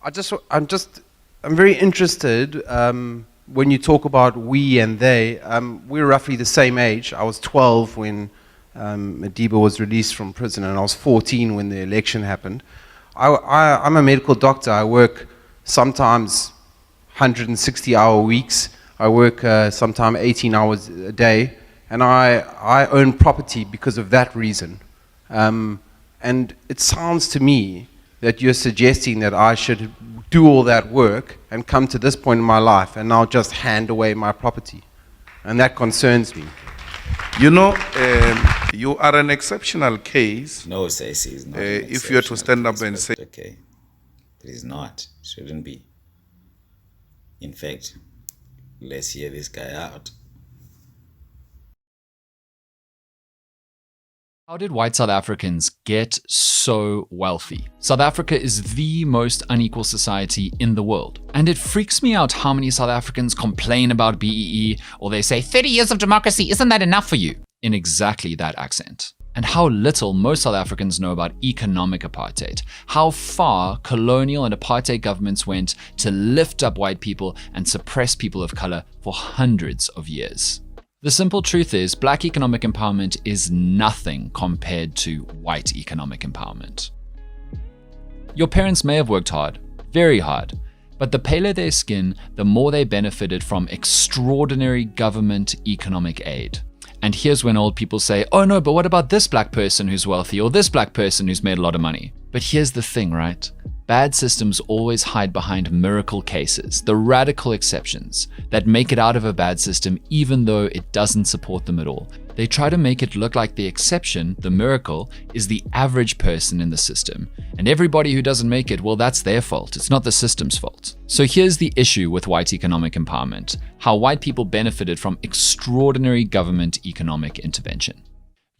I'm very interested when you talk about we and they. We're roughly the same age. I was 12 when Madiba was released from prison, and I was 14 when the election happened. I'm a medical doctor. I work sometimes 160-hour weeks. I work sometimes 18 hours a day, and I own property because of that reason. And it sounds to me that you're suggesting that I should do all that work and come to this point in my life and now just hand away my property. And that concerns me. You know, you are an exceptional case. No, Stacey, it's not. If you are to stand up and say, okay, it is not. Shouldn't be. In fact, let's hear this guy out. How did white South Africans get so wealthy? South Africa is the most unequal society in the world. And it freaks me out how many South Africans complain about BEE, or they say 30 years of democracy, isn't that enough for you? In exactly that accent. And how little most South Africans know about economic apartheid. How far colonial and apartheid governments went to lift up white people and suppress people of color for hundreds of years. The simple truth is, black economic empowerment is nothing compared to white economic empowerment. Your parents may have worked hard, very hard, but the paler their skin, the more they benefited from extraordinary government economic aid. And here's when old people say, oh no, but what about this black person who's wealthy, or this black person who's made a lot of money? But here's the thing, right? Bad systems always hide behind miracle cases, the radical exceptions that make it out of a bad system even though it doesn't support them at all. They try to make it look like the exception, the miracle, is the average person in the system. And everybody who doesn't make it, well, that's their fault. It's not the system's fault. So here's the issue with white economic empowerment: how white people benefited from extraordinary government economic intervention.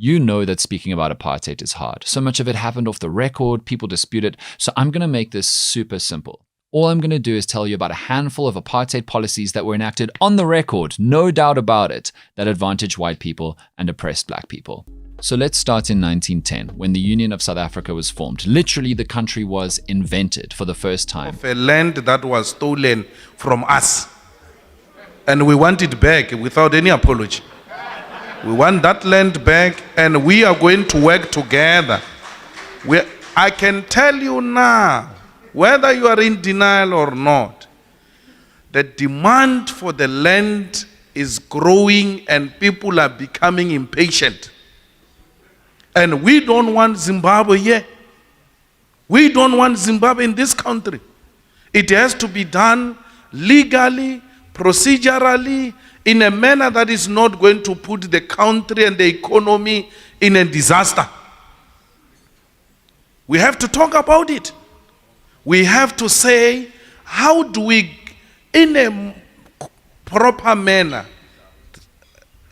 You know that speaking about apartheid is hard. So much of it happened off the record, people dispute it. So I'm going to make this super simple. All I'm going to do is tell you about a handful of apartheid policies that were enacted on the record, no doubt about it, that advantaged white people and oppressed black people. So let's start in 1910, when the Union of South Africa was formed. Literally, the country was invented for the first time. Of a land that was stolen from us, and we want it back without any apology. We want that land back, and we are going to work together. I can tell you now, whether you are in denial or not, the demand for the land is growing and people are becoming impatient. And we don't want Zimbabwe here. We don't want Zimbabwe in this country. It has to be done legally, procedurally, in a manner that is not going to put the country and the economy in a disaster. We have to talk about it. We have to say, how do we, in a proper manner,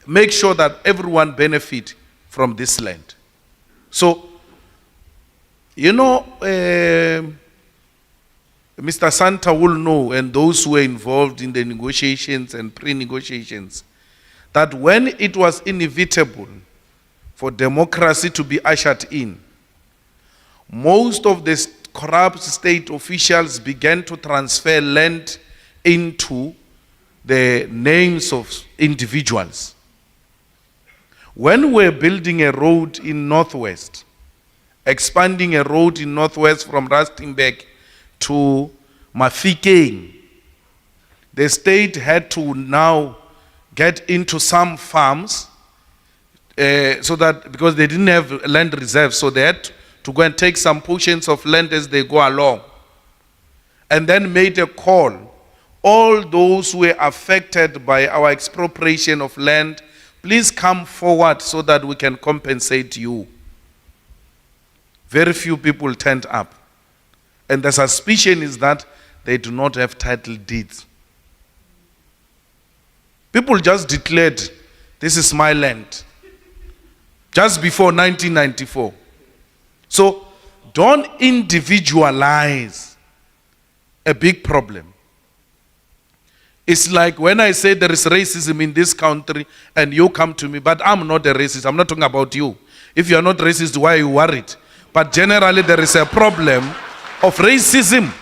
make sure that everyone benefit from this land? So, you know, Mr. Santa will know, and those who were involved in the negotiations and pre-negotiations, that when it was inevitable for democracy to be ushered in, most of the corrupt state officials began to transfer land into the names of individuals. When we're building a road in Northwest, expanding a road in Northwest from Rustenburg to Mafikeng, the state had to now get into some farms so that, because they didn't have land reserves, so they had to go and take some portions of land as they go along, and then made a call. All those who were affected by our expropriation of land, please come forward so that we can compensate you. Very few people turned up. And the suspicion is that they do not have title deeds. People just declared, this is my land, just before 1994. So don't individualize a big problem. It's like when I say there is racism in this country and you come to me, but I'm not a racist. I'm not talking about you. If you're not racist, why are you worried? But generally there is a problem of racism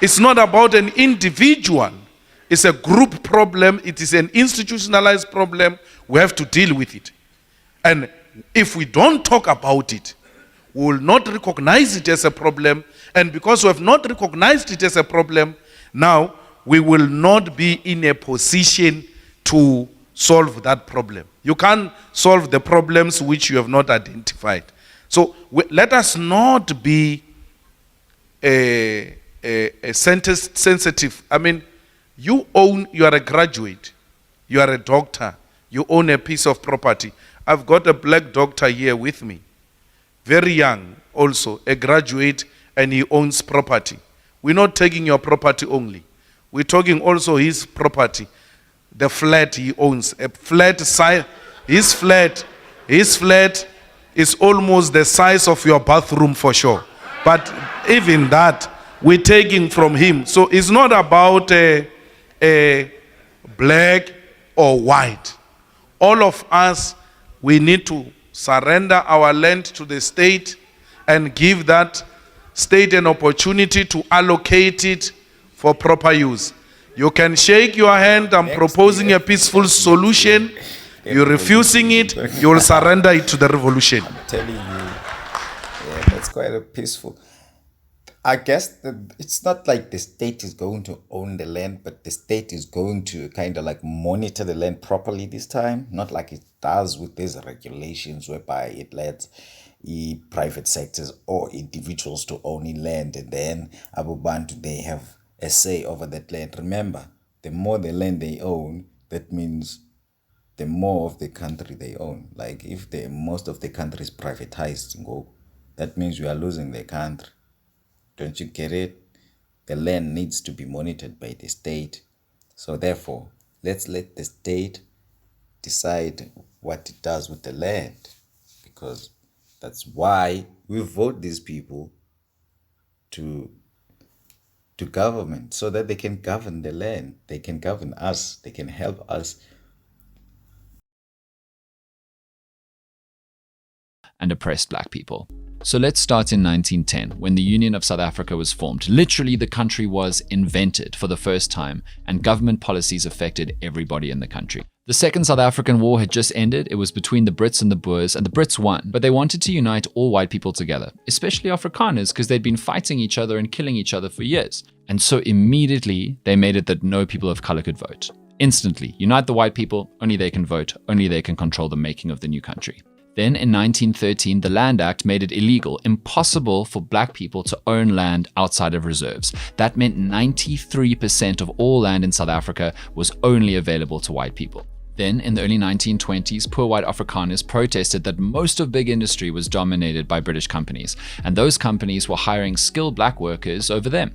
It's not about an individual. It's a group problem. It is an institutionalized problem. We have to deal with it. And if we don't talk about it, we will not recognize it as a problem. And because we have not recognized it as a problem, now we will not be in a position to solve that problem. You can't solve the problems which you have not identified. So let us not be sensitive. I mean, you are a graduate, you are a doctor, you own a piece of property. I've got a black doctor here with me, very young also, a graduate, and he owns property. We're not taking your property only. We're talking also his property, the flat he owns, a flat size. His flat is almost the size of your bathroom for sure. But even that, we're taking from him. So it's not about a black or white. All of us, we need to surrender our land to the state and give that state an opportunity to allocate it for proper use. You can shake your hand, I'm proposing a peaceful solution. You're refusing it, you will surrender it to the revolution. I'm telling you, yeah, that's quite a peaceful. I guess it's not like the state is going to own the land, but the state is going to kind of like monitor the land properly this time, not like it does with these regulations whereby it lets private sectors or individuals to own in land, and then Abu Bantu, they have a say over that land. Remember, the more the land they own, that means the more of the country they own. Like if most of the country is privatized, that means we are losing the country. Don't you get it? The land needs to be monitored by the state. So therefore, let's let the state decide what it does with the land, because that's why we vote these people to government, so that they can govern the land, they can govern us, they can help us. And oppressed black people. So let's start in 1910, when the Union of South Africa was formed. Literally, the country was invented for the first time, and government policies affected everybody in the country. The Second South African War had just ended. It was between the Brits and the Boers, and the Brits won, but they wanted to unite all white people together, especially Afrikaners, because they'd been fighting each other and killing each other for years. And so immediately, they made it that no people of color could vote. Instantly, unite the white people, only they can vote, only they can control the making of the new country. Then in 1913, the Land Act made it illegal, impossible for black people to own land outside of reserves. That meant 93% of all land in South Africa was only available to white people. Then, in the early 1920s, poor white Afrikaners protested that most of big industry was dominated by British companies, and those companies were hiring skilled black workers over them.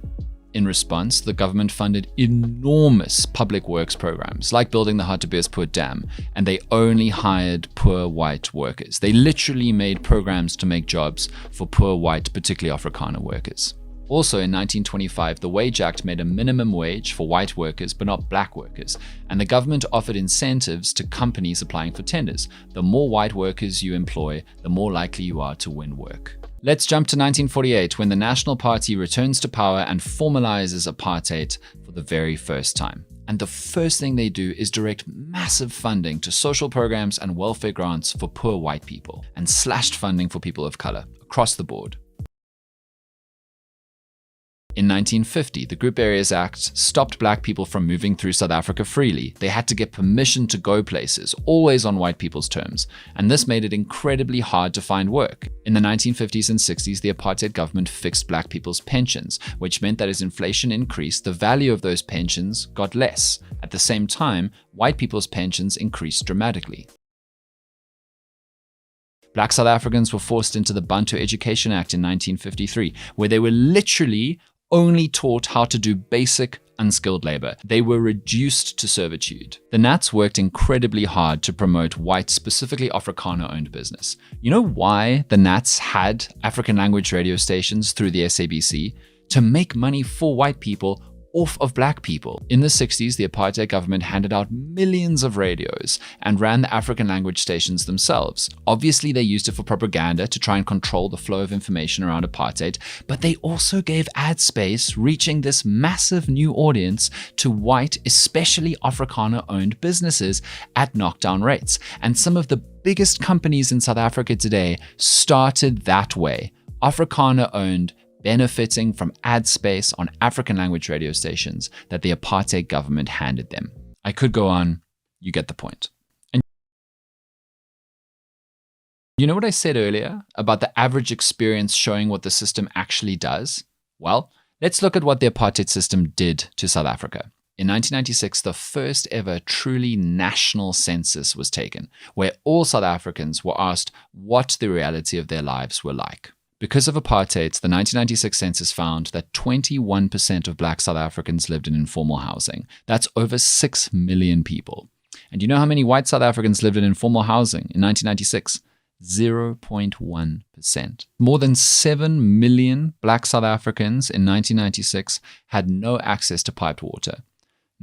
In response, the government funded enormous public works programs, like building the Hartbeespoort Dam, and they only hired poor white workers. They literally made programs to make jobs for poor white, particularly Afrikaner workers. Also in 1925, the Wage Act made a minimum wage for white workers but not black workers, and the government offered incentives to companies applying for tenders. The more white workers you employ, the more likely you are to win work. Let's jump to 1948, when the National Party returns to power and formalizes apartheid for the very first time. And the first thing they do is direct massive funding to social programs and welfare grants for poor white people, and slashed funding for people of color across the board. In 1950, the Group Areas Act stopped black people from moving through South Africa freely. They had to get permission to go places, always on white people's terms, and this made it incredibly hard to find work. In the 1950s and 60s, the apartheid government fixed black people's pensions, which meant that as inflation increased, the value of those pensions got less. At the same time, white people's pensions increased dramatically. Black South Africans were forced into the Bantu Education Act in 1953, where they were literally only taught how to do basic, unskilled labor. They were reduced to servitude. The Nats worked incredibly hard to promote white, specifically Afrikaner-owned business. You know why the Nats had African language radio stations through the SABC? To make money for white people off of black people. In the 60s, the apartheid government handed out millions of radios and ran the African language stations themselves. Obviously, they used it for propaganda to try and control the flow of information around apartheid, but they also gave ad space, reaching this massive new audience to white, especially Afrikaner-owned businesses at knockdown rates. And some of the biggest companies in South Africa today started that way. Afrikaner-owned, benefiting from ad space on African language radio stations that the apartheid government handed them. I could go on, you get the point. And you know what I said earlier about the average experience showing what the system actually does? Well, let's look at what the apartheid system did to South Africa. In 1996, the first ever truly national census was taken, where all South Africans were asked what the reality of their lives were like. Because of apartheid, the 1996 census found that 21% of black South Africans lived in informal housing. That's over 6 million people. And you know how many white South Africans lived in informal housing in 1996? 0.1%. More than 7 million black South Africans in 1996 had no access to piped water.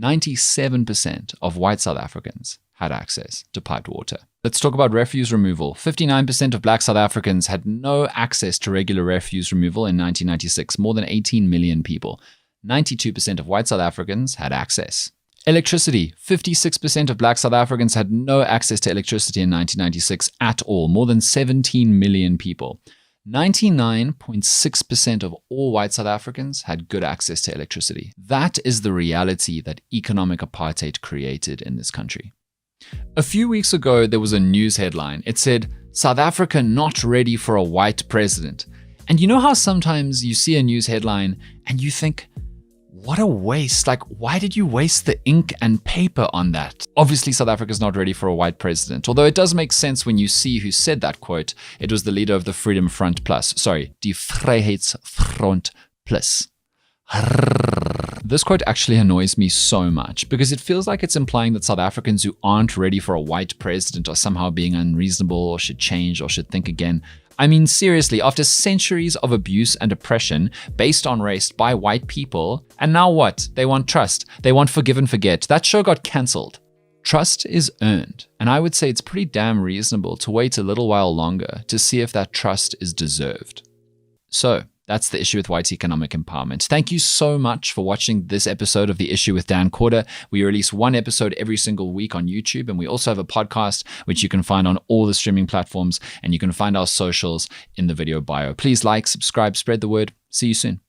97% of white South Africans had access to piped water. Let's talk about refuse removal. 59% of black South Africans had no access to regular refuse removal in 1996, more than 18 million people. 92% of white South Africans had access. Electricity. 56% of black South Africans had no access to electricity in 1996 at all, more than 17 million people. 99.6% of all white South Africans had good access to electricity. That is the reality that economic apartheid created in this country. A few weeks ago, there was a news headline. It said, "South Africa not ready for a white president." And you know how sometimes you see a news headline and you think, what a waste. Like, why did you waste the ink and paper on that? Obviously, South Africa's not ready for a white president. Although it does make sense when you see who said that quote. It was the leader of the Freedom Front Plus. Sorry, Die Vryheidsfront Plus. This quote actually annoys me so much because it feels like it's implying that South Africans who aren't ready for a white president are somehow being unreasonable or should change or should think again. I mean, seriously, after centuries of abuse and oppression based on race by white people, and now what? They want trust. They want forgive and forget. That show got cancelled. Trust is earned, and I would say it's pretty damn reasonable to wait a little while longer to see if that trust is deserved. So, that's the issue with white economic empowerment. Thank you so much for watching this episode of The Issue with Dan Corder. We release one episode every single week on YouTube, and we also have a podcast, which you can find on all the streaming platforms, and you can find our socials in the video bio. Please like, subscribe, spread the word. See you soon.